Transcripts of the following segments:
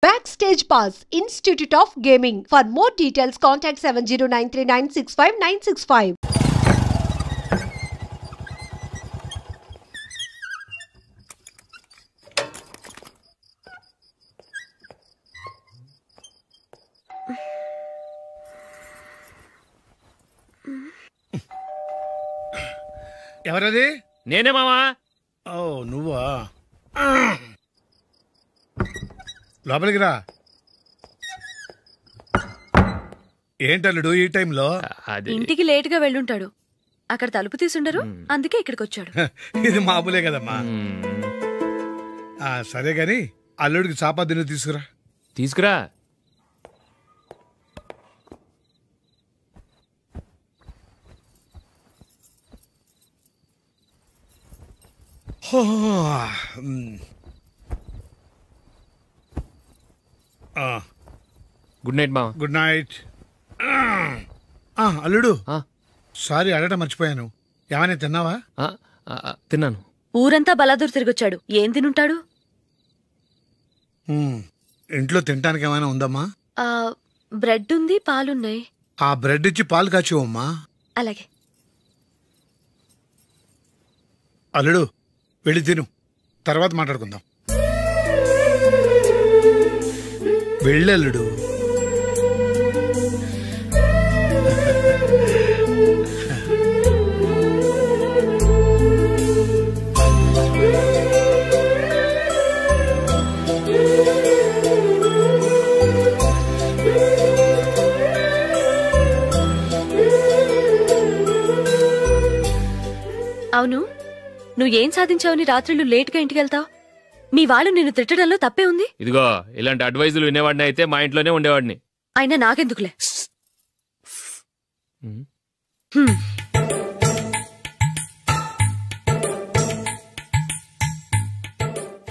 Backstage Pass, Institute of Gaming. For more details, contact 7093965965. ఎవరది? నేనే మావా. ఓ నువ్వా? లోపలికి రా. ఏంటల్లుడు ఈ టైంలో? ఇంటికి లేట్ గా వెళ్ళుంటాడు. అక్కడ తలుపు తీసుండరు, అందుకే ఇక్కడికి వచ్చాడు. ఇది మామూలే కదమ్మా. సరే గాని అల్లుడికి చాపాదిని తీసుకురా. తీసుకురా. గుడ్ నైట్ మావా. Good night. అల్లుడు, సారీ అడగటం మర్చిపోయాను. ఏమైనా తిన్నావా? తిన్నాను. ఊరంతా బలాదూర్ తిరిగొచ్చాడు, ఏం తినుంటాడు? ఇంట్లో తినటానికి ఏమైనా ఉందమ్మా? బ్రెడ్ ఉంది, పాలున్నాయి. ఆ బ్రెడ్ ఇచ్చి పాలు కాచివమ్మా. అలాగే. అల్లుడు వెళ్ళి తిను, తర్వాత మాట్లాడుకుందాం. వెళ్ళల్లుడు. అవును, నువ్వేం సాధించావని రాత్రులు లేట్గా ఇంటికి వెళ్తావు? మీ వాళ్ళు నిన్ను తిట్టడంలో తప్పే ఉంది. ఇదిగో ఇలాంటి అడ్వైజులు వినేవాడిని అయితే మా ఇంట్లోనే ఉండేవాడిని. అయినా నాకెందుకులే.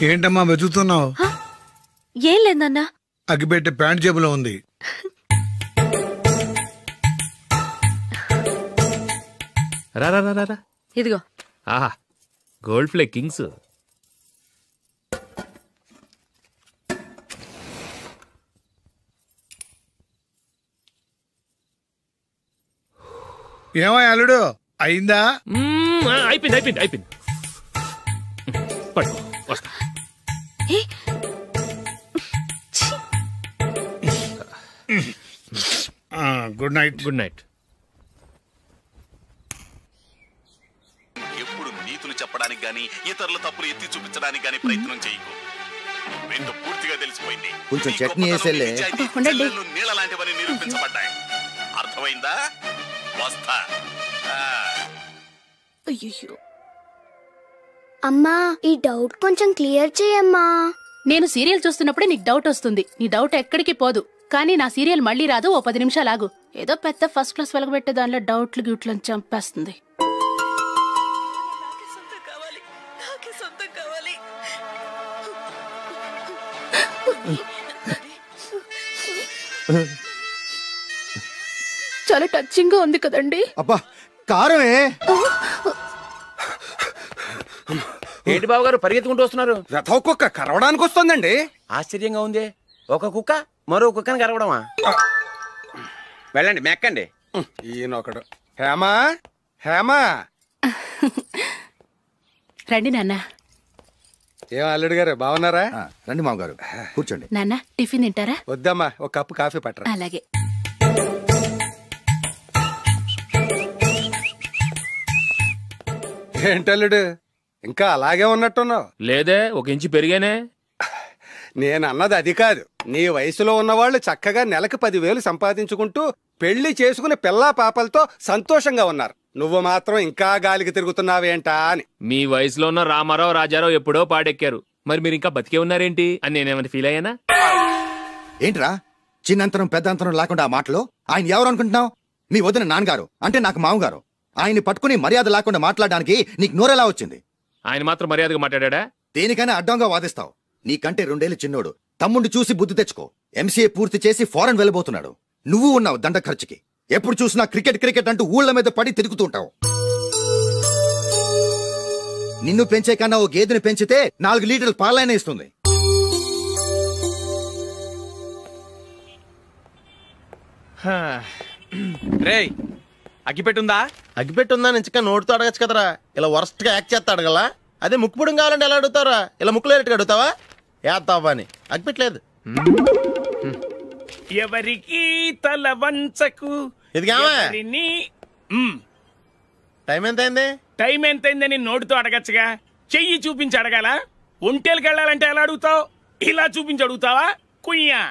ఏంటమ్మా వెతుకుతున్నావు? ఏం లేదన్నా. అగ్గిపెట్టె ప్యాంట్ జేబులో ఉంది. రా. ఇదిగో. ఆహా, గోల్డ్ ప్లే కింగ్స్. ఏమో అల్లుడు, అయిందా? అయిపోయింది. పట్టు, వస్తా. Good night. Good night. ఎప్పుడు నీతులు చెప్పడానికి గాని ఇతరుల తప్పులు ఎత్తి చూపించడానికి గాని ప్రయత్నం చేయకు. రెండు పూర్తిగా తెలిసిపోయింది. కొంచెం చట్నీ వేసేలే. నీళ్ళ లాంటివని నిరూపించబడ్డాయి. అర్థమైందా? వస్తా. అమ్మా, ఈ డౌట్ కొంచెం క్లియర్ చేయమ్మా. నేను సీరియల్ చూస్తున్నప్పుడే నీకు డౌట్ వస్తుంది. నీ డౌట్ ఎక్కడికి పోదు. కానీ నా సీరియల్ మళ్ళీ రాదు. ఓ 10 నిమిషాలు ఆగు. ఏదో పెద్ద ఫస్ట్ క్లాస్ వెలగబెట్టే దానిలో డౌట్లు గ్యూట్లను చంపేస్తుంది. చాలా టచింగ్ గా ఉంది కదండి. అబ్బా కారమే. ఏంటి బాబు గారు పరిగెత్తుకుంటూ వస్తున్నారు? రథ కుక్క కరవడానికి వస్తుందండి. ఆశ్చర్యంగా ఉంది. ఒక కుక్క మరో కుక్కని కరవడమా? వెళ్ళండి, మెక్కండి. ఈయనొకడు. హేమా రండి నాన్న. ఏం అల్లుడు గారు బాగున్నారా? రండి మామగారు, కూర్చోండి. నాన్న టిఫిన్ తింటారా? వద్దమ్మా, ఒక కప్పు కాఫీ పట్టరా. అలాగే. ఏంటల్లుడు ఇంకా అలాగే ఉన్నట్టున్నావు? లేదే, 1 ఇంచు పెరిగానే. నేను అన్నది అది కాదు. నీ వయసులో ఉన్నవాళ్ళు చక్కగా నెలకు 10,000 సంపాదించుకుంటూ పెళ్లి చేసుకుని పిల్లా పాపలతో సంతోషంగా ఉన్నారు. నువ్వు మాత్రం ఇంకా గాలికి తిరుగుతున్నావేంటా అని. మీ వయసులో ఉన్న రామారావు రాజారావు ఎప్పుడో పాడెక్కారు. మరి మీరు ఇంకా బతికే ఉన్నారేంటి అని నేనేమైనా ఫీల్ అయ్యానా? ఏంట్రా చిన్నంతరం పెద్దంతరం లేకుండా ఆ మాటలు? ఆయన ఎవరు అనుకుంటున్నావు? మీ వదిన నాన్నగారు, అంటే నాకు మామగారు. ఆయన్ని పట్టుకుని మర్యాద లేకుండా మాట్లాడడానికి నీకు నోరెలా వచ్చింది? ఆయన మాత్రం మర్యాదగా మాట్లాడా? దేనికైనా అడ్డంగా వాదిస్తావు. నీకంటే 2 ఏళ్లు చిన్నోడు. తమ్ముడు చూసి బుద్ధి తెచ్చుకో. ఎంసీఏ పూర్తి చేసి ఫారెన్ వెళ్ళబోతున్నాడు. నువ్వు ఉన్నావు దండ ఖర్చుకి. ఎప్పుడు చూసినా క్రికెట్ అంటూ ఊళ్ల మీద పడి తిరుగుతుంటావు. నిన్ను పెంచే కన్నా ఓ గేదెని పెంచితే 4 లీటర్లు పాలైనా ఇస్తుంది. రేయ్ అగ్గిపెట్టుందా? అగ్గిపెట్టుందా నుంచి నోటితో అడగచ్చు కదరా, ఇలా వరస్ట్ గా యాక్ట్ చేస్తా అడగలా? అదే ముక్కుపుడు కావాలంటే ఎలా అడుగుతారా? ఇలా ముక్కులేటట్టు అడుగుతావా? ఏత్తావా అని అగ్గిపెట్టలేదు. ఎవరికి తల వంచకు. ఇది టైం ఎంత అయింది? టైం ఎంతైందని నోటితో అడగచ్చుగా, చెయ్యి చూపించి అడగాల? ఒంటేలకు వెళ్ళాలంటే ఎలా అడుగుతావు? ఇలా చూపించి అడుగుతావా? కుయ్యా,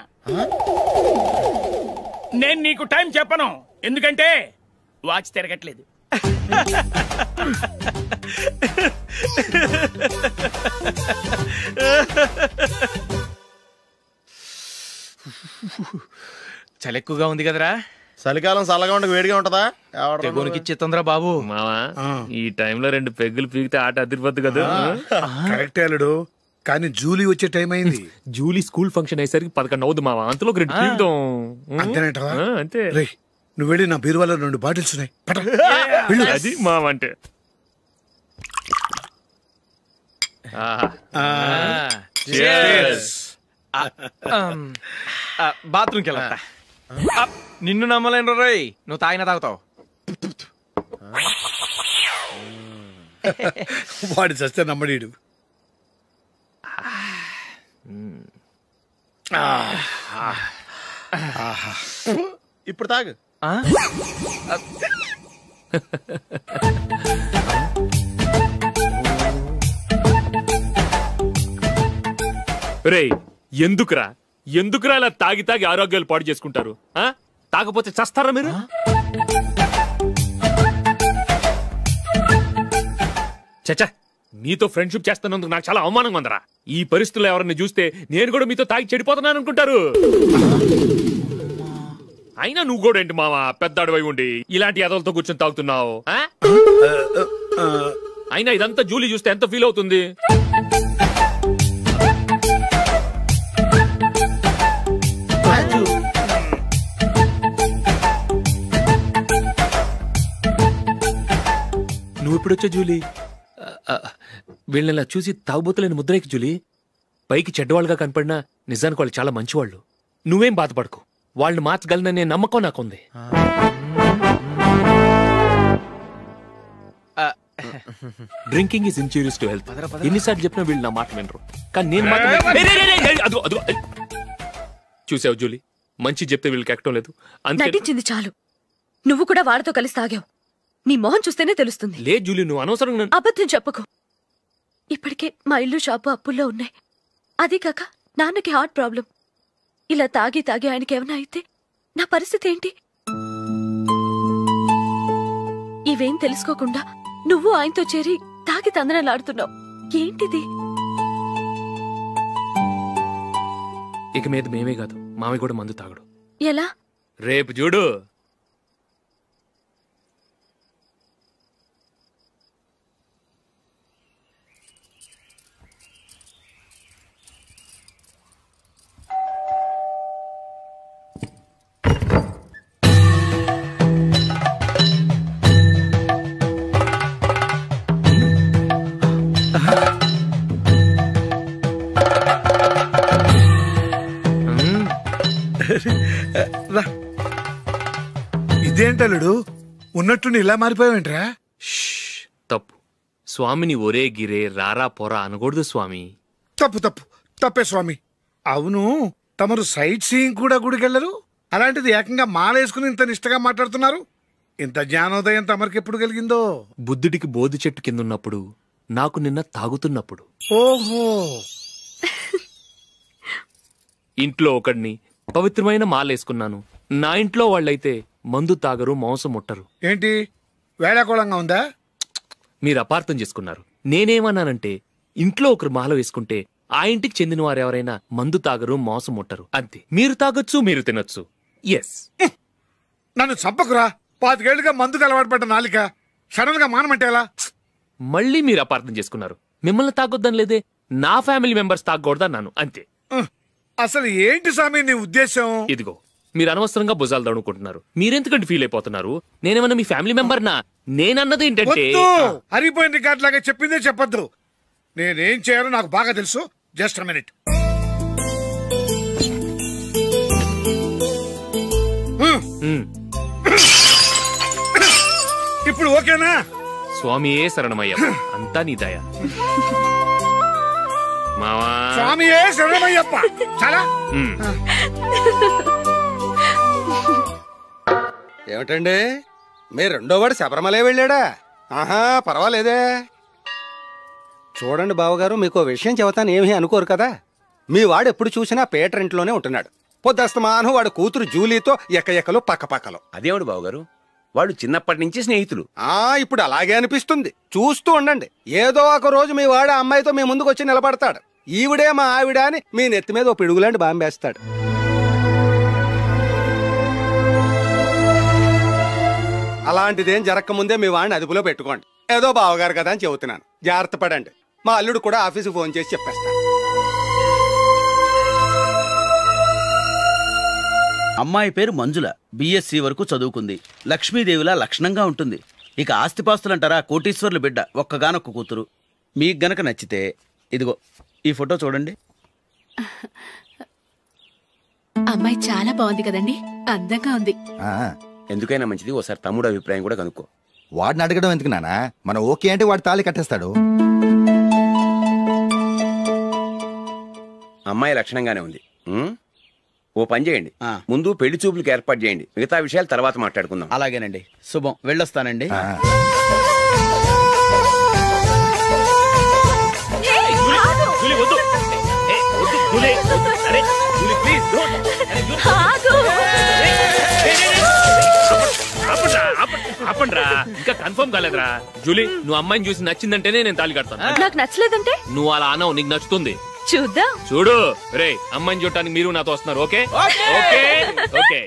నేను నీకు టైం చెప్పను, ఎందుకంటే వాచ్ తిరగట్లేదు. చలి ఎక్కువగా ఉంది కదరా? చలికాలం చల్లగా ఉండక వేడిగా ఉంటదా? తెగోనికి ఇచ్చేతుందిరా బాబు. మావా ఈ టైంలో 2 పెగ్గులు పీకితే ఆట అదిరిపోద్దు కదా. కరెక్ట్ అల్లుడు, కానీ జూలీ వచ్చే టైం అయింది. జూలీ స్కూల్ ఫంక్షన్ అయ్యేసరికి 11 అవుద్ది మావా, అంతలో 2 పీకుదాం. అంతేనేటవా? అంతే. రేయ్, నువ్వు వెళ్ళి నా బీరువాలో 2 బాటిల్స్ ఉన్నాయి, అది మావా అంటే. బాత్రూమ్కి వెళ్ళా. నిన్ను నమ్మలేను రోయ్, నువ్వు తాగినా తాగుతావు. వాడి చస్తే నమ్మడీడు. ఇప్పుడు తాగు. రేయ్, ఎందుకురా ఇలా తాగి తాగి ఆరోగ్యాలు పాడు చేసుకుంటారు? తాగపోతే చస్తారా మీరు? చచ్చా, మీతో ఫ్రెండ్షిప్ చేస్తున్నందుకు నాకు చాలా అవమానంగా ఉందరా. ఈ పరిస్థితుల్లో ఎవరిని చూస్తే నేను కూడా మీతో తాగి చెడిపోతున్నాను అనుకుంటారు. అయినా నువ్వు కూడా ఏంటి మావా, పెద్ద అడవై ఉండి ఇలాంటి ఎదలతో కూర్చొని తాగుతున్నావు? అయినా ఇదంతా జూలీ చూస్తే ఎంత ఫీల్ అవుతుంది? నువ్వు ఎప్పుడొచ్చా జూలీ? వీళ్ళని చూసి తాగుబోతులేని ముద్రేకి జూలీ. పైకి చెడ్డవాళ్ళుగా కనపడినా నిజానికి వాళ్ళు చాలా మంచివాళ్ళు. నువ్వేం బాధపడకు, వాళ్ళని మార్చగలననే నమ్మకం నాకుంది. Drinking is injurious to health. ఎన్నిసార్లు చెప్పినా వీళ్ళు నా మాట వినరు, కానీ నేను మాత్రం. చూసావు జూలీ, మంచి చెప్తే వీళ్ళకి ఎక్కడం లేదు. నటించింది చాలు. నువ్వు కూడా వాడితో కలిసి తాగావు. నీ మొహం చూస్తేనే తెలుస్తుంది. లే జూలీ, నువ్వు అనవసరంగా అబద్ధం చెప్పకు. ఇప్పటికే మా ఇల్లు షాపు అప్పుల్లో ఉన్నాయి. అదీ కాక నాన్నకి హార్ట్ ప్రాబ్లం. ఇలా తాగి తాగి ఆయనకి ఏమైనా అయితే నా పరిస్థితి ఏంటి? ఇవేం తెలుసుకోకుండా నువ్వు ఆయనతో చేరి తాగి తందనలాడుతున్నావు. ఏంటిది? ఇక మీద మేమే కాదు, మావి కూడా మందు తాగడు. ఎలా? రేపు చూడు. ఇదేంటలుడు, ఉన్నట్టుండి ఇలా మారిపోయావేంట్రా? తప్పు స్వామిని ఒరే గిరే రారా పోరా అనకూడదు స్వామి. తప్పే స్వామి. అవును, తమరు సైట్ సీయింగ్ కూడా గుడికెళ్లరు, అలాంటిది ఏకంగా మాలేసుకుని ఇంత నిష్టగా మాట్లాడుతున్నారు. ఇంత జ్ఞానోదయం తమరికి ఎప్పుడు కలిగిందో? బుద్ధుడికి బోధి చెట్టు కిందున్నప్పుడు, నాకు నిన్న తాగుతున్నప్పుడు. ఓహో. ఇంట్లో ఒకడిని పవిత్రమైన మాలేసుకున్నాను. నా ఇంట్లో వాళ్ళైతే మందు తాగరు, మాంసం ముట్టరు. ఏంటి వేళాకోళంగా ఉందా? మీరు అపార్థం చేసుకున్నారు. నేనేమన్నానంటే, ఇంట్లో ఒకరు మాల వేసుకుంటే ఆ ఇంటికి చెందిన వారు ఎవరైనా మందు తాగరు, మాంసం ముట్టరు, అంతే. మీరు తాగొచ్చు, మీరు తినొచ్చు. ఎస్. నన్ను చంపకురా. 5 ఏళ్లుగా మందుకు అలవాటు పడ్డ నాలిక సడన్ గా మానమంటే ఎలా? మళ్ళీ మీరు అపార్థం చేసుకున్నారు. మిమ్మల్ని తాగొద్దని లేదే, నా ఫ్యామిలీ మెంబర్స్ తాగకూడదన్నాను, అంతే. అసలు ఏంటి స్వామి నీ ఉద్దేశం? ఇదిగో, మీరు అనవసరంగా భుజాలు దడుకుంటున్నారు. మీరెందుకంటే ఫీల్ అయిపోతున్నారు? నేనేమన్నా మీ ఫ్యామిలీ మెంబర్నా? నేనన్నది ఏంటంటే, హరిపోయిన రికార్డ్ లాగా చెప్పిందే చెప్పద్దు. నేనేం చేయాలో నాకు బాగా తెలుసు. Just a minute. ఇప్పుడు ఓకేనా? స్వామియే శరణమయ్యప్ప, అంతా నీ దయ. మావా స్వామియే శరణమయ్యప్ప. చాలా ఏమిటండి మీ రెండో వాడు శబరిమలే వెళ్ళాడా? ఆహా, పర్వాలేదే. చూడండి బావగారు, మీకు విషయం చెబుతాను, ఏమీ అనుకోరు కదా. మీ వాడు ఎప్పుడు చూసినా పీటర్ ఇంట్లోనే ఉంటున్నాడు. పొద్దస్తమానం వాడు కూతురు జూలీతో ఎక్కలు పక్కపక్కలు. అదేమిడు బావగారు, వాడు చిన్నప్పటి నుంచి స్నేహితులు. ఇప్పుడు అలాగే అనిపిస్తుంది. చూస్తూ ఉండండి, ఏదో ఒక రోజు మీ వాడు అమ్మాయితో మీ ముందుకు వచ్చి నిలబడతాడు. ఈవిడే మా ఆవిడ అని మీ నెత్తి మీద ఓ పిడుగులాంటి బాంబేస్తాడు. అలాంటిదేం జరగకముందే మీ వాడిని అదుపులో పెట్టుకోండి. ఏదో బావగారు కదా అని చెబుతున్నాను, జాగ్రత్త పడండి. మా అల్లుడు కూడా ఆఫీసుకు ఫోన్ చేసి చెప్పేస్తాను. అమ్మాయి పేరు మంజుల, బిఎస్సి వరకు చదువుకుంది. లక్ష్మీదేవిలా లక్షణంగా ఉంటుంది. ఇక ఆస్తిపాస్తులంటారా, కోటీశ్వర్ల బిడ్డ, ఒక్కగానొక్క కూతురు. మీకు గనక నచ్చితే ఇదిగో ఈ ఫోటో చూడండి. అమ్మాయి చాలా బాగుంది కదండి, అందంగా ఉంది. ఎందుకైనా మంచిది ఓసారి తమ్ముడు అభిప్రాయం కూడా కనుక్కో. వాడిని అడగడం ఎందుకు నానా, మనం ఓకే అంటే వాడు తాళి కట్టేస్తాడు. అమ్మాయి లక్షణంగానే ఉంది. ఓ పని చేయండి, ముందు పెళ్లి చూపులకు ఏర్పాటు చేయండి, మిగతా విషయాలు తర్వాత మాట్లాడుకుందాం. అలాగేనండి, శుభం, వెళ్ళొస్తానండి. ఆపండ్రా, ఇంకా కన్ఫర్మ్ కాలేదురా. జూలీ, నువ్వు అమ్మాయిని చూసి నచ్చిందంటేనే నేను తాళి కడతాను. నాకు నచ్చలేదంటే నువ్వు అలా అనవు, నీకు నచ్చుతుంది. చూద్దాం. చూడు రే, అమ్మాయిని చూడటానికి మీరు నాతో వస్తున్నారు. Okay okay okay.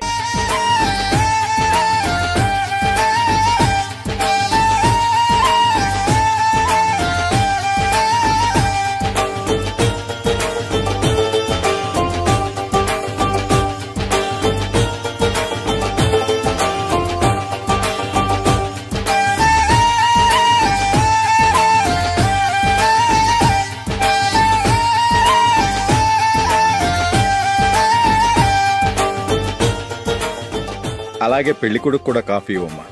అలాగే పెళ్లి కొడుకు కూడా కాఫీ ఇవ్వమ్మా.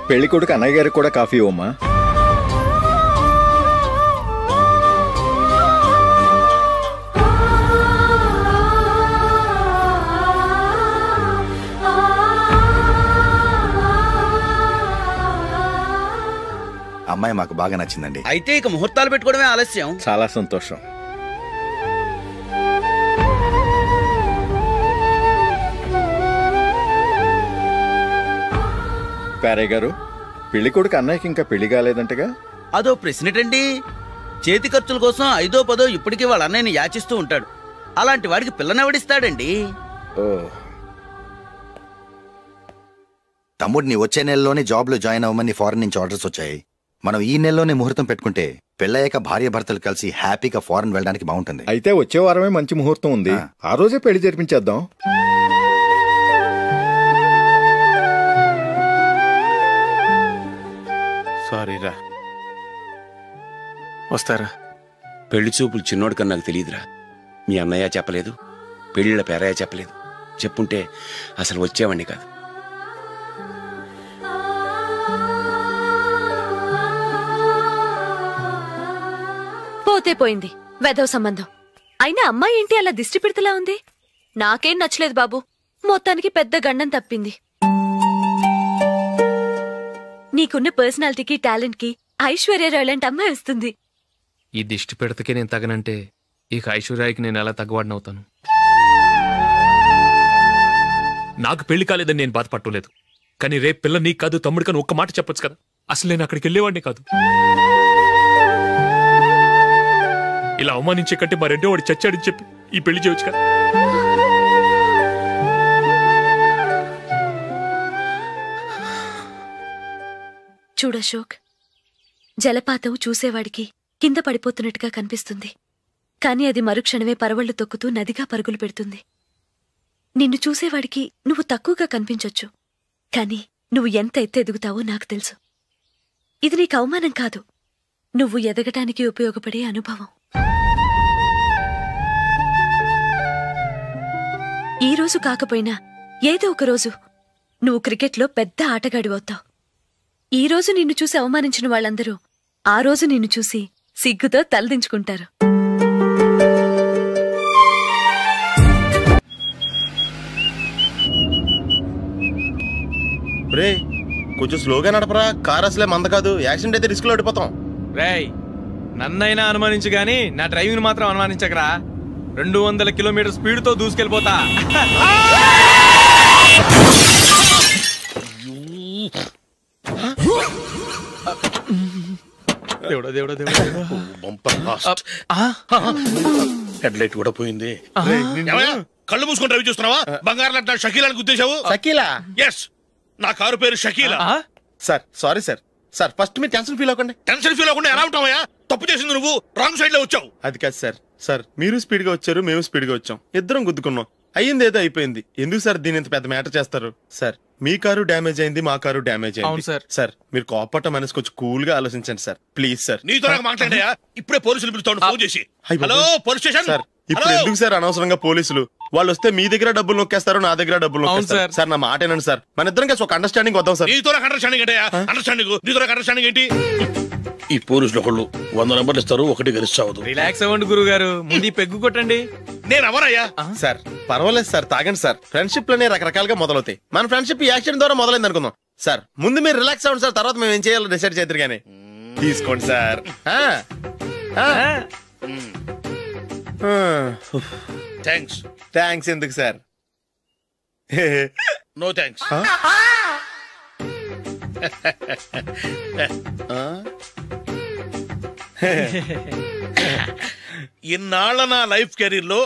పెళ్లి కొడుకు అన్నయ్య గారికి కూడా కాఫీ ఇవ్వమ్మా. అమ్మాయి మాకు బాగా నచ్చిందండి. అయితే ఇక ముహూర్తాలు పెట్టుకోవడమే ఆలస్యం. చాలా సంతోషం. పేరయ్య గారు, పెళ్లి కొడుకు అన్నయ్యకి ఇంకా పెళ్లి కాలేదంటగా? అదో ప్రశ్నటండి. చేతి ఖర్చుల కోసం 5దో 10దో ఇప్పటికీ వాళ్ళ అన్నయ్యని యాచిస్తూ ఉంటాడు. అలాంటి వాడికి పిల్లనెవడిస్తాడండి? తమ్ముడిని వచ్చే నెలలోనే జాబ్ లో జాయిన్ అవ్వమని ఫారెన్ నుంచి ఆర్డర్స్ వచ్చాయి. మనం ఈ నెలలోనే ముహూర్తం పెట్టుకుంటే పెళ్ళయ్యాక భార్య భర్తలు కలిసి హ్యాపీగా ఫారెన్ వెళ్ళడానికి బాగుంటుంది. అయితే వచ్చే వారమే మంచి ముహూర్తం ఉంది, ఆ రోజే పెళ్లి జరిపించేద్దాం. సారీరా, వస్తారా? పెళ్లి చూపులు చిన్నోడు కన్నా నాకు తెలియదురా. మీ అన్నయ్య చెప్పలేదు, పెళ్లిళ్ళ పేరయ్య చెప్పలేదు. చెప్పుంటే అసలు వచ్చేవాడిని కాదు. పోతే పోయింది వెధవ సంబంధం. అయినా అమ్మాయి ఏంటి అలా దిష్టి పెడతలా ఉంది? నాకేం నచ్చలేదు బాబు. మొత్తానికి పెద్ద గండం తప్పింది. నీకున్న పర్సనాలిటీకి టాలెంట్ కి ఐశ్వర్యరాయ్ లాంటి అమ్మాయి వస్తుంది. ఈ దిష్టి పెడతకే నేను తగనంటే ఇక ఐశ్వర్యాకి నేను ఎలా తగ్గవాడినవుతాను? నాకు పెళ్లి కాలేదని నేను బాధపట్టలేదు, కానీ రేపు పిల్ల నీకు కాదు తమ్ముడు కానీ ఒక్క మాట చెప్పొచ్చు కదా. అసలు నేను అక్కడికి వెళ్ళేవాడిని కాదు. ఇలా అవమానించే కంటే మా రెండో వాడు చచ్చాడని చెప్పి ఈ పెళ్లి చేయొచ్చు కదా. చూడశోక్, జలపాతం చూసేవాడికి కింద పడిపోతున్నట్టుగా కనిపిస్తుంది, కాని అది మరుక్షణమే పరవళ్లు తొక్కుతూ నదిగా పరుగులు పెడుతుంది. నిన్ను చూసేవాడికి నువ్వు తక్కువగా కనిపించొచ్చు, కాని నువ్వు ఎంత ఎత్తు ఎదుగుతావో నాకు తెలుసు. ఇది నీకు అవమానం కాదు, నువ్వు ఎదగటానికి ఉపయోగపడే అనుభవం. ఈ రోజు కాకపోయినా ఏదో ఒక రోజు నువ్వు క్రికెట్లో పెద్ద ఆటగాడివవుతావు. ఈ రోజు నిన్ను చూసి అవమానించిన వాళ్ళందరూ ఆ రోజు నిన్ను చూసి సిగ్గుతో తలదించుకుంటారు. రే కొంచెం స్లోగా నడపరా, కార్ అసలే మంద కాదు, యాక్సిడెంట్ అయితే రిస్క్ లో ఓడిపోతాం. రేయ్, నన్నైనా అనుమానించు గాని నా డ్రైవింగ్ మాత్రం అనుమానించకరా. 200 కిలోమీటర్ స్పీడ్ తో దూసుకెళ్ళిపోతా. హెడ్ లైట్ కూడా పోయింది. కళ్ళు మూసుకొని రవి చూస్తున్నావా? బంగారం లాంటి షకీలాని గుర్తించావు? షకీలా? ఎస్, నా కారు పేరు Shakeela. Sir sorry sir. Sir first మీరు టెన్షన్ ఫీల్ అవ్వకండి. టెన్షన్ ఫీల్ అవ్వకుండా ఎలా ఉంటావయ్యా? తప్పు చేసింది నువ్వు, రాంగ్ సైడ్ లో వచ్చావు. అది కాదు సార్. సార్ మీరు స్పీడ్ గా వచ్చారు, మేము స్పీడ్ గా వచ్చాం, ఇద్దరం గుద్దుకున్నాం. అయ్యింది ఏదో అయిపోయింది, ఎందుకు సార్ దీని ఇంత పెద్ద మ్యాటర్ చేస్తారు? సార్ మీ కారు డ్యామేజ్ అయింది, మా కారు డ్యామేజ్ అయింది. సార్ మీరు కోపట్ట మనసు కొంచెం కూల్ గా ఆలోచించండి సార్, ప్లీజ్ సార్. నీతో నాకు మాట్లాడాయా? ఇప్పుడే పోలీసులు పిలుస్తాను, ఫోన్ చేసి. Hello police station. సార్ ఇప్పుడు ఎందుకు సార్ అనవసరంగా పోలీసులు? వాళ్ళు వస్తే మీ దగ్గర డబ్బులు నొక్కేస్తారు, నా దగ్గర డబ్బులు నొక్కేస్తారు. సార్ నా మాట ఏనండి సార్, మన ఇద్దరం కలిసి ఒక అండర్స్టాండింగ్ వద్దాం సార్. నీతో నాకు అండర్స్టాండింగ్ ఏంటయ్యా? అండర్స్టాండింగ్ నీతో నాకు అండర్స్టాండింగ్ ఏంటి? ఈ పోలీసులు ఒకళ్ళు 100 నెంబర్లు ఇస్తారు, ఒకటి గెలిచావదు. రిలాక్స్ అవ్వండి గురువు గారు, ముందు పెగ్గు కొట్టండి. నేను ఎవరయ్యా? సార్ పర్వాలేదు సార్, తాగండి సార్. ఫ్రెండ్షిప్ లోనే రకరకాలుగా మొదలవుతాయి, మన ఫ్రెండ్షిప్ ఈ యాక్సిడెంట్ ద్వారా మొదలైంది అనుకుందాం. సార్ ముందు మీరు రిలాక్స్ అవ్వండి సార్, తర్వాత మేము ఏం చేయాలో డిసైడ్ చేద్దరు గానీ. తీసుకోండి సార్. థ్యాంక్స్. థ్యాంక్స్ ఎందుకు సార్? No thanks. ఇన్నాళ్ళ నా లైఫ్ కెరీర్ లో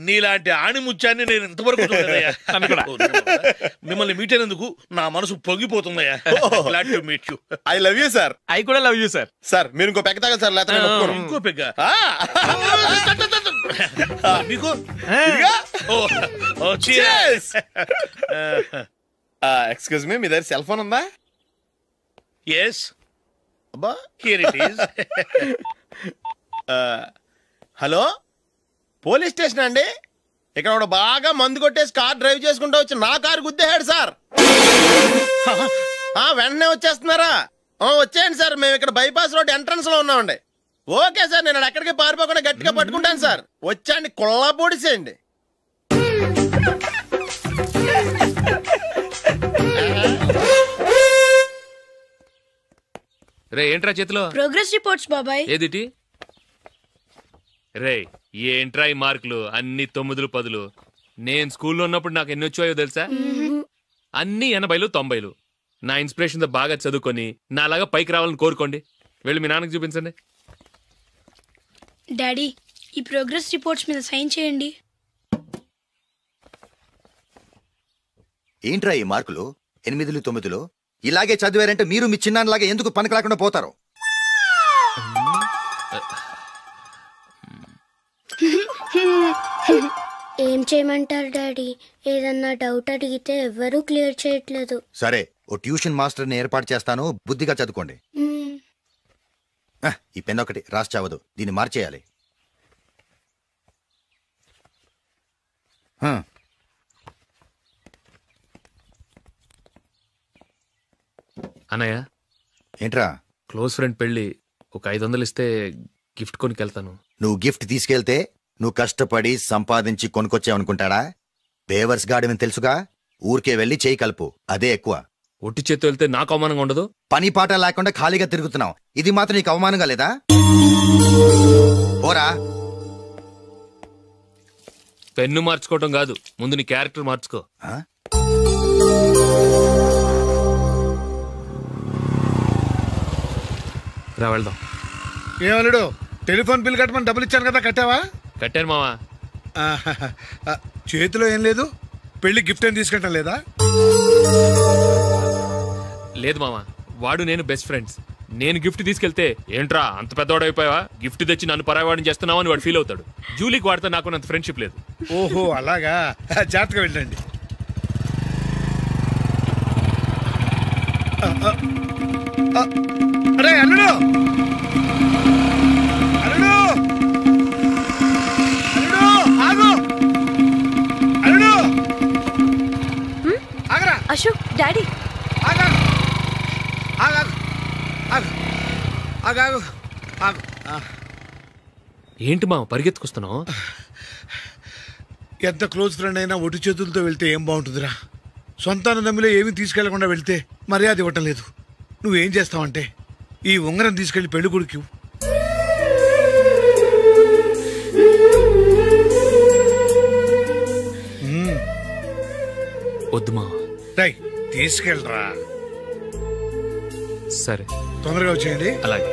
నీలాంటి ఆణిముత్యాన్ని నేను ఇంతవరకు చూడలేదయ్యా. మిమ్మల్ని మీట్ అయినందుకు నా మనసు పొంగిపోతుందయ్యా. Glad to meet you. I love you sir. I కూడా లవ్ యూ సార్. సార్ మీరు ఇంకో పెగ్గ తాగండి సార్, లేకపోతే ఇంకో పెగ్గ మీకు. ఎక్స్క్యూజ్ మీ, మీ దగ్గర సెల్ ఫోన్ ఉందా? Yes, here it is. Hello, police station అండి. ఇక్కడ ఒకడు బాగా మందు కొట్టేసి కార్ డ్రైవ్ చేసుకుంటూ వచ్చి నా కారు గుద్దేశాడు సార్. వెంటనే వచ్చేస్తున్నారా? వచ్చేయండి సార్, మేము ఇక్కడ బైపాస్ రోడ్ ఎంట్రన్స్ లో ఉన్నామండి. ఓకే సార్, నేను ఎక్కడికి పారిపోకుండా గట్టిగా పట్టుకుంటాను సార్. వచ్చాండి, కుళ్ళ పొడిసేయండి. రే ఏంట్రా చేతిలో? ప్రోగ్రెస్ రిపోర్ట్స్ బాబాయ్. ఏదిటి? రే ఏంట్రా ఈ మార్కులు అన్ని 9, 10? నేను స్కూల్లో ఉన్నప్పుడు నాకు ఎన్ని వచ్చాయో తెలుసా? అన్ని 80, 90. నా ఇన్స్పిరేషన్ తో బాగా చదువుకొని నాలాగా పైకి రావాలని కోరుకోండి. వెళ్ళి మీ నాన్నకి చూపించండి. డాడీ, ఈ ప్రోగ్రెస్ రిపోర్ట్స్ మీద సైన్ చేయండి. ఏంట్రా ఈ మార్కులు 8, 9? ఇలాగే చదివారంటే మీరు మీ చిన్నాన్నలాగా ఎందుకు పనికి లేకుండా పోతారు? ఏం చేయమంటారు డాడీ? ఏదన్నా డౌట్ అడిగితే ఎవ్వరూ క్లియర్ చేయట్లేదు. సరే, ఓ ట్యూషన్ మాస్టర్ని ఏర్పాటు చేస్తాను, బుద్ధిగా చదువుకోండి. ఈ పెన్ ఒకటి రాసి చావదు, దీన్ని మార్చేయాలి. అన్నయ్య, ఏంట్రా? క్లోజ్ ఫ్రెండ్ పెళ్లి, ఒక 500 ఇస్తే గిఫ్ట్ కొనుకెళ్తాను. నువ్వు గిఫ్ట్ తీసుకెళ్తే నువ్వు కష్టపడి సంపాదించి కొనుక్కొచ్చావనుకుంటాడా? బేవర్స్ గాడమని తెలుసుగా, ఊరికే వెళ్ళి చేయి కలుపు, అదే ఎక్కువ. ఒట్టి చేత్తో వెళ్తే నాకు అవమానంగా ఉండదు? పని పాట లేకుండా ఖాళీగా తిరుగుతున్నావు, ఇది మాత్రం నీకు అవమానంగా లేదా? పోరా. పెన్ను మార్చుకోవటం కాదు, ముందు నీ క్యారెక్టర్ మార్చుకో. రా వెళ్దాం. ఏమలుడు, టెలిఫోన్ బిల్ కట్టమని డబ్బులు ఇచ్చాను కదా, కట్టావా? కట్టాను మావా. చేతిలో ఏం లేదు, పెళ్లి గిఫ్ట్ ఏం తీసుకుంటాం లేదా? లేదు మావా, వాడు నేను బెస్ట్ ఫ్రెండ్స్. నేను గిఫ్ట్ తీసుకెళ్తే ఏంట్రా అంత పెద్దవాడు అయిపోయావా, గిఫ్ట్ తెచ్చి నన్ను పరాయవాడిని చేస్తున్నావు అని వాడు ఫీల్ అవుతాడు. జూలీకి వాడితే నాకు అంత ఫ్రెండ్షిప్ లేదు. ఓహో అలాగా, జాగ్రత్తగా వెళ్ళండి. అరే అల్లుడు, అల్లుడు, అల్లుడు, ఆగు, అల్లుడు, ఆగరా. అశోక్, డాడీ, ఆగా, ఆగా, ఆగు, ఆగాగు, ఆగు. ఏంటి మా పరిగెత్తుకొస్తున్నావు? ఎంత క్లోజ్ ఫ్రెండ్ అయినా ఒటి చేతులతో వెళ్తే ఏం బాగుంటుందిరా. సొంతాన నమ్మిలో ఏమీ తీసుకెళ్లకుండా వెళ్తే మర్యాద ఇవ్వటం లేదు. నువ్వేం చేస్తావంటే ఈ ఉంగరం తీసుకెళ్లి పెళ్లి కొడుకు వద్దుమా. తీసుకెళ్ళరా. సరే తొందరగా వచ్చేయండి. అలాగే.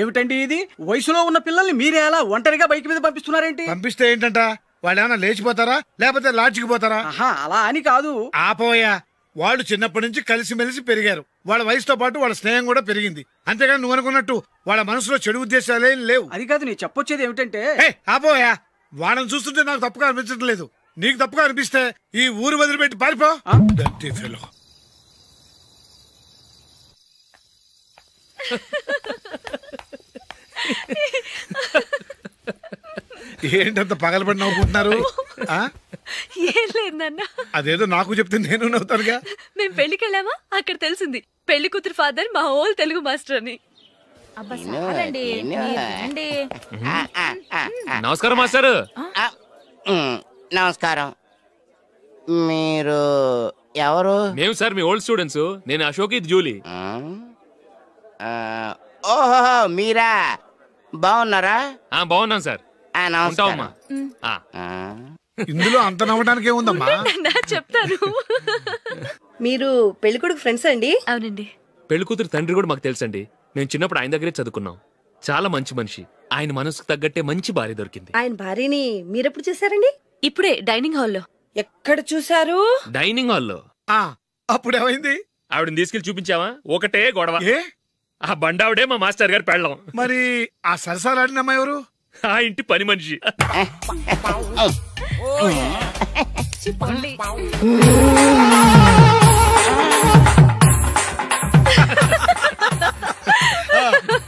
ఏమిటండి ఇది? వయసులో ఉన్న పిల్లల్ని మీరే అలా ఒంటరిగా బైక్ మీద పంపిస్తున్నారేంటి? పంపిస్తే ఏంటంట, వాళ్ళు ఏమైనా లేచిపోతారా లేకపోతే లాడ్జికి పోతారా? అలా అని కాదు. ఆపోయా, వాళ్ళు చిన్నప్పటి నుంచి కలిసిమెలిసి పెరిగారు. వాళ్ళ వయసుతో పాటు వాళ్ళ స్నేహం కూడా పెరిగింది. అంతేగాని నువ్వు అనుకున్నట్టు వాళ్ళ మనసులో చెడు ఉద్దేశాలేం లేవు. అది కాదు, నేను చెప్పొచ్చేది ఏమిటంటే, ఆపోయా, వాళ్ళని చూస్తుంటే నాకు తప్పుగా అనిపించడం లేదు. నీకు తప్పుగా అనిపిస్తే ఈ ఊరు వదిలిపెట్టి పారిపో. ఏంటంత పగలబడి నవ్వుకుంటున్నారు? ఏం లేదు నాన్న. అదేదో నాకు చెప్తే నేను నవ్వుతానుగా. మేము పెళ్లికి వెళ్ళామా, అక్కడ తెలిసింది పెళ్లి కూతురు ఫాదర్ మా హోల్ తెలుగు మాస్టర్ అని. నమస్కారం మాస్టర్. నమస్కారం. మీరు ఎవరు? మేము సార్ మీ ఓల్డ్ స్టూడెంట్స్. నేను అశోక్, ఇది జూలీ. ఓహో మీరా, బాగున్నారా? బాగున్నాను సార్. ఉంటావమ్మా. ఇందులో అంత నవ్వడానికి ఏముందమ్మా? చెప్తాను. మీరు పెళ్ళికొడుకు ఫ్రెండ్స్ అండి? అవునండి. పెళ్లి కూతురు తండ్రి కూడా మాకు తెలుసండి. మేము చిన్నప్పుడు ఆయన దగ్గరే చదువుకున్నాం. చాలా మంచి మనిషి. ఆయన మనసుకు తగ్గట్టే మంచి భార్య దొరికింది. ఆయన భార్యని మీరెప్పుడు చూసారండి? ఇప్పుడే డైనింగ్ హాల్లో. ఎక్కడ చూసారు? డైనింగ్ హాల్లో. అప్పుడు ఏమైంది? ఆవిడని తీసుకెళ్లి చూపించావా? ఒకటే గొడవ. ఆ బండావిడే మా మాస్టర్ గారు పెళ్ళం. మరి ఆ సరసాలాడిన అమ్మాయి ఎవరు? ఆ ఇంటి పని మనిషి.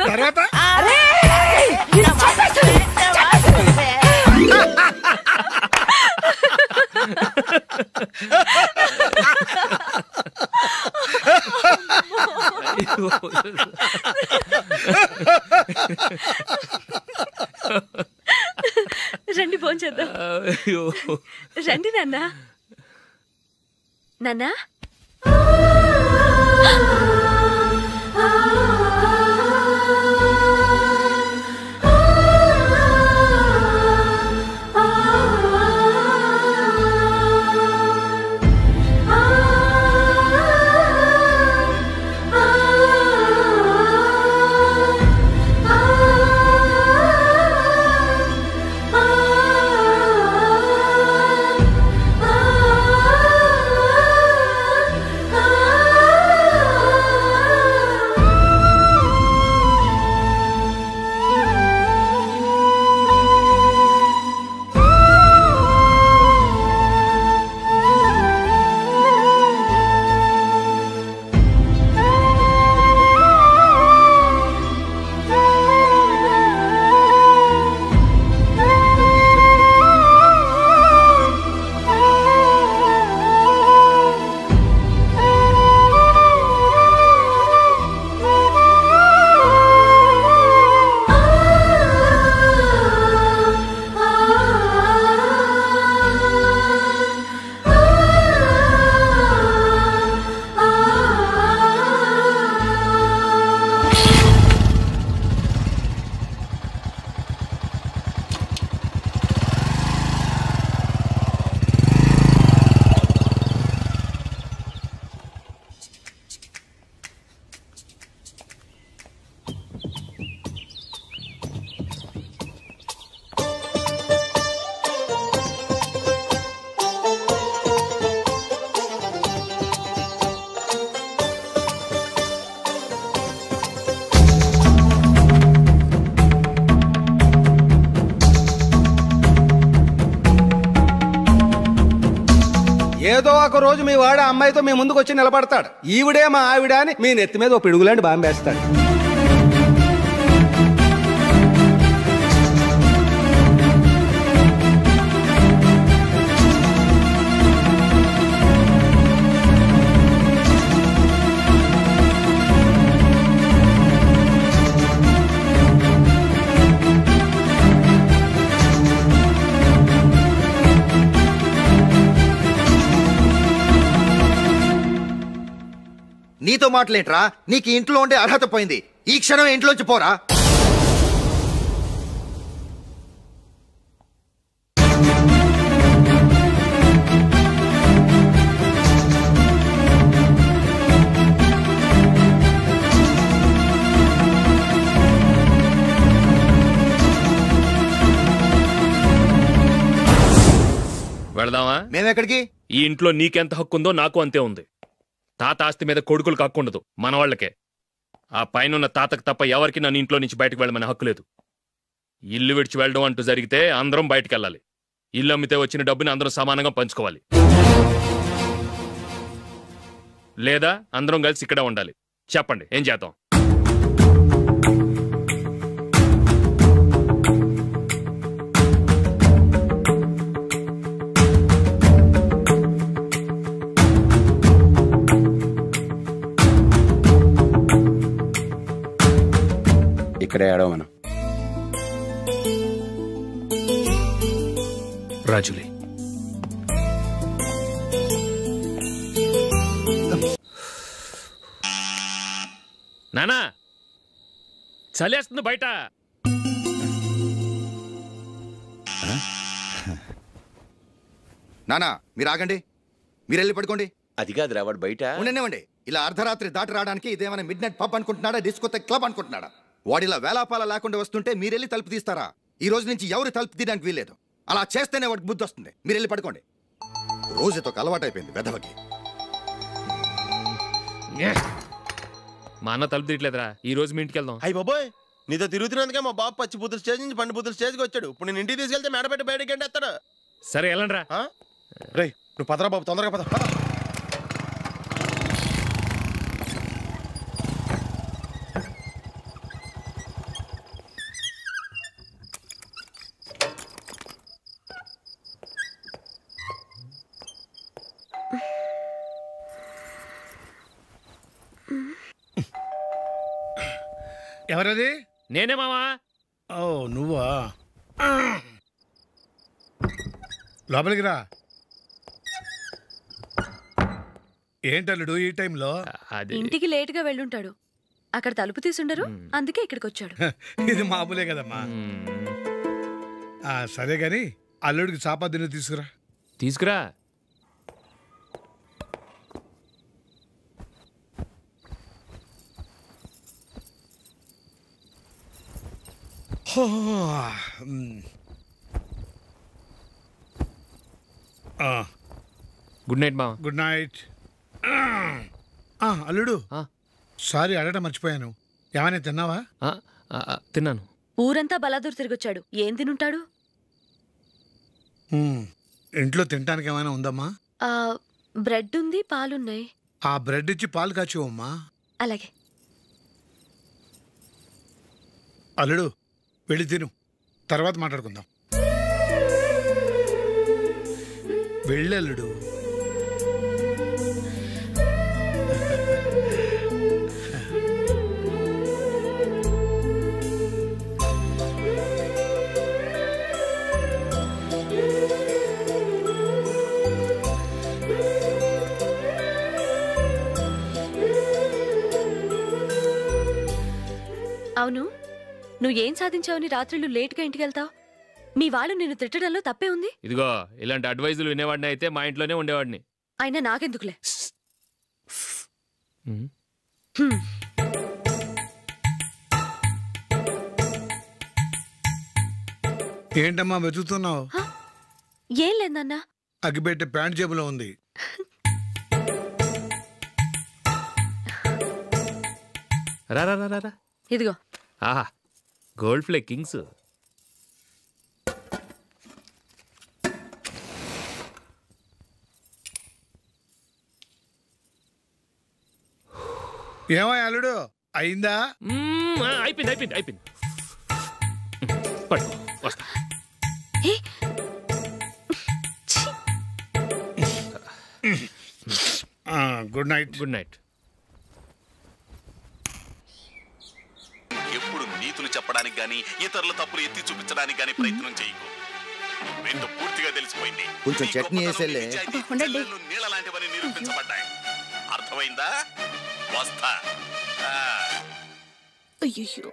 తర్వాత రండి భోంచేద్దాం. రండి నాన్న. నాన్న ఏదో ఒక రోజు మీ వాడు అమ్మాయితో మీ ముందుకు వచ్చి నిలబడతాడు. ఈవిడే మా ఆవిడ అని మీ నెత్తి మీద ఓ పిడుగులాంటి బాంబేస్తాడు. నీతో మాటలేంట్రా? నీకు ఇంట్లో ఉండే అర్హత పోయింది. ఈ క్షణం ఇంట్లోంచి పోరా. వెళదామా? మేమెక్కడికి? ఈ ఇంట్లో నీకెంత హక్కు ఉందో నాకు అంతే ఉంది. తాత ఆస్తి మీద కొడుకులు కాకుండదు, మన వాళ్లకే. ఆ పైన తాతకు తప్ప ఎవరికి నన్ను ఇంట్లో నుంచి బయటకు వెళ్ళమని హక్కు లేదు. ఇల్లు విడిచి వెళ్ళడం అంటూ జరిగితే అందరం బయటకు వెళ్ళాలి. ఇల్లు అమ్మితే వచ్చిన డబ్బుని అందరం సమానంగా పంచుకోవాలి. లేదా అందరం కలిసి ఇక్కడే ఉండాలి. చెప్పండి, ఏం చేద్దాం? ఇక్కడే ఆడమను. రాజులే, నానా చలేస్తుంది బయట. నానా మీరు ఆగండి, మీరు వెళ్ళి పడుకోండి. అది కాదురా, వాడు బయట ఉండనివ్వండి. ఇలా అర్ధరాత్రి దాటి రావడానికి ఇదేమైనా మిడ్ నైట్ పబ్ అనుకుంటున్నాడా, డిస్కోతే క్లబ్ అనుకుంటున్నాడా? వాడిలా వేలాపాల లేకుండా వస్తుంటే మీరెళ్ళి తలుపు తీస్తారా? ఈ రోజు నుంచి ఎవరు తలుపు తీయడానికి వీల్లేదు. అలా చేస్తేనే వాడికి బుద్ధి వస్తుంది. మీరు వెళ్ళి పడుకోండి. రోజుతో అలవాటైపోయింది వెధవకి. మా అన్న తలుపు తీయట్లేదురా. ఈ రోజు మీ ఇంటికి వెళ్దాం. అయ్యి బాబోయ్, నీతో తిరుగుతున్నందుకే మా బాబు పచ్చి బుద్ధుల స్టేజ్ నుంచి పండు బుద్ధుల స్టేజ్కి వచ్చాడు. ఇప్పుడు నేను ఇంటికి తీసుకెళ్తే మేడపెట్టి బయటకి ఎండేస్తాడు. సరే వెళ్ళండి రా. రేయ్ నువ్వు పదరా బాబు, తొందరగా పద. ఎవరది? నేనే మావా. ఓ నువ్వా? లోపలికి రా. ఏంటల్లుడు ఈ టైంలో? ఇంటికి లేటుగా వెళ్ళుంటాడు. అక్కడ తలుపు తీసుండరు, అందుకే ఇక్కడికి వచ్చాడు. ఇది మామూలే కదమ్మా. సరే గాని అల్లుడికి చాపాదిని తీసుకురా. తీసుకురా. గుడ్ నైట్ మావా. Good night. అల్లుడు, సారీ అడగటం మర్చిపోయాను. ఏమైనా తిన్నావా? తిన్నాను. ఊరంతా బలాదూర్ తిరిగొచ్చాడు, ఏం తినుంటాడు? ఇంట్లో తినడానికి ఏమైనా ఉందమ్మా? బ్రెడ్ ఉంది, పాలున్నాయి. ఆ బ్రెడ్ ఇచ్చి పాలు కాచివమ్మా. అలాగే. అల్లుడు వెళ్ళి తిను, తర్వాత మాట్లాడుకుందాం. వెళ్ళల్లుడు. అవును, నువ్వేం సాధించావని రాత్రులు లేట్గా ఇంటికి వెళ్తావు? మీ వాళ్ళు నిన్ను తిట్టడంలో తప్పే ఉంది. ఇదిగో ఇలాంటి అడ్వైజులు వినేవాడిని అయితే మా ఇంట్లోనే ఉండేవాడిని. అయినా నాకెందుకులే. ఏంటమ్మా వెతుకుతున్నావు? ఏం లేదన్నా. అగ్గిపెట్టే ప్యాంట్ జేబులో ఉంది. రా. ఇదిగో. ఆహా, గోల్డ్ ఫ్లే కింగ్స్. ఏమో అల్లుడు అయిందా? అయిపోయింది అయిపోయింది అయిపోయింది. పట్టు వస్తా. Good night. Good night. ఎప్పుడు నీతులు చెప్పడానికి గాని ఇతరుల తప్పులు ఎత్తి చూపించడానికి గాని ప్రయత్నం చేయకు. రెండు పూర్తిగా తెలిసిపోయింది. కొంచెం చట్నీ వేసేలే. నీళ్ళ లాంటివని నిరూపించబడ్డాయి. అర్థమైందా? వస్తా. అయ్యో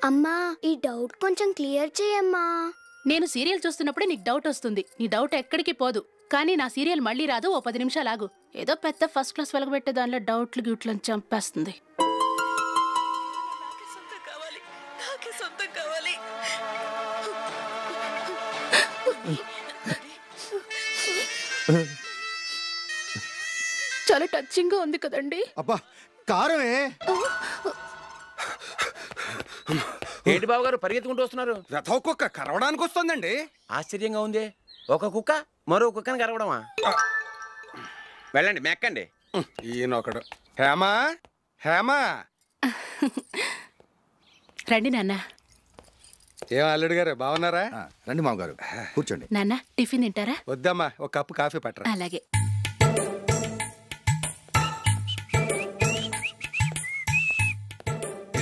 అమ్మా ఈ డౌట్ కొంచెం క్లియర్ చేయమ్మా. నేను సీరియల్ చూస్తున్నప్పుడే నీకు డౌట్ వస్తుంది. నీ డౌట్ ఎక్కడికి పోదు. కానీ నా సీరియల్ మళ్ళీ రాదు. ఓ 10 నిమిషాలు ఆగు. ఏదో పెద్ద ఫస్ట్ క్లాస్ వెలగబెట్టే దానిలో డౌట్లు గ్యూట్లను చంపేస్తుంది. చాలా టచింగ్ గా ఉంది కదండి. అబ్బా కారమే. ఏంటి బాబు గారు పరిగెత్తుకుంటూ వస్తున్నారు? రథం కుక్క కరవడానికి వస్తుందండి. ఆశ్చర్యంగా ఉంది. ఒక కుక్క మరో కుక్కని కరవడమా? వెళ్ళండి మెక్కండి. ఈయనొకడు. హేమా హేమా రండి నాన్న. ఏం అల్లుడు గారు బాగున్నారా? రండి మామగారు కూర్చోండి. నాన్న టిఫిన్ తింటారా? వద్దమ్మా ఒక కప్పు కాఫీ పట్టరా. అలాగే.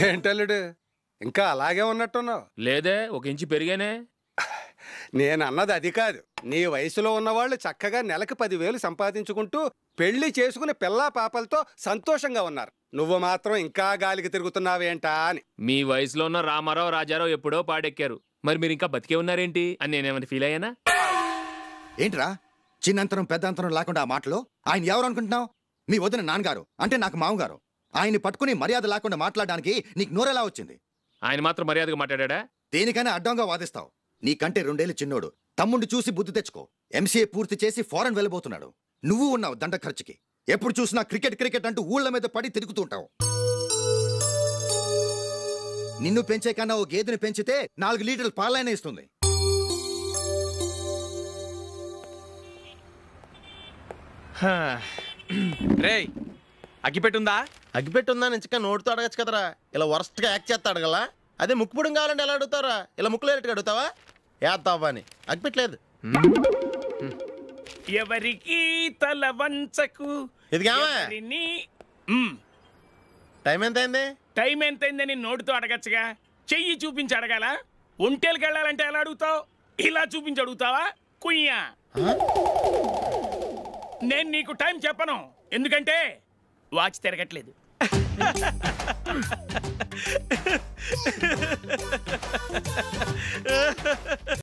ఏంటల్లుడు ఇంకా అలాగే ఉన్నట్టున్నావు? లేదే, 1 ఇంచు పెరిగానే. నేను అన్నది అది కాదు. నీ వయసులో ఉన్నవాళ్ళు చక్కగా నెలకు 10,000 సంపాదించుకుంటూ పెళ్లి చేసుకుని పిల్లా పాపలతో సంతోషంగా ఉన్నారు. నువ్వు మాత్రం ఇంకా గాలికి తిరుగుతున్నావేంటా అని. మీ వయసులో ఉన్న రామారావు రాజారావు ఎప్పుడో పాడెక్కారు. మరి మీరు ఇంకా బతికే ఉన్నారేంటి అని నేనేమైనా ఫీల్ అయ్యానా? ఏంట్రా చిన్నంతరం పెద్దంతరం లేకుండా ఆ మాటలు? ఆయన ఎవరు అనుకుంటున్నావు? మీ వదిన నాన్నగారు, అంటే నాకు మామగారు. ఆయన్ని పట్టుకుని మర్యాద లేకుండా మాట్లాడడానికి నీకు నోరెలా వచ్చింది? ఆయన మాత్రం మర్యాదగా మాట్లాడా? దేనికైనా అడ్డంగా వాదిస్తావు. నీకంటే 2 ఏళ్ళు చిన్నోడు. తమ్ముడు చూసి బుద్ధి తెచ్చుకో. ఎంసీఏ పూర్తి చేసి ఫారెన్ వెళ్ళబోతున్నాడు. నువ్వు ఉన్నావు దండ ఖర్చుకి. ఎప్పుడు చూసినా క్రికెట్ క్రికెట్ అంటూ ఊళ్ళ మీద పడి తిరుగుతుంటావు. నిన్ను పెంచే కన్నా ఓ గేదెని పెంచితే 4 లీటర్లు పాలైన ఇస్తుంది. రేయ్ అగ్గిపెట్టుందా? అగ్గిపెట్టుందా నుంచి నోటితో అడగచ్చు కదరా. ఇలా వరస్ట్ గా యాక్ట్ చేస్తా అడగల. అదే ముక్కుపుడం కావాలంటే ఎలా అడుగుతారా? ఇలా ముక్కులేటట్టుగా అడుగుతావా? ఏత్తావా అని. అగ్గిపెట్టలేదు. ఎవరికి తల వంచకు. ఇది టైం ఎంత అయింది? టైం ఎంత అయిందని నోటితో అడగచ్చుగా. చెయ్యి చూపించి అడగాల? ఒంటేలకు వెళ్ళాలంటే ఎలా అడుగుతావు? ఇలా చూపించి అడుగుతావా? కుయ్యా. నేను నీకు టైం చెప్పను, ఎందుకంటే వాచ్ తిరగట్లేదు.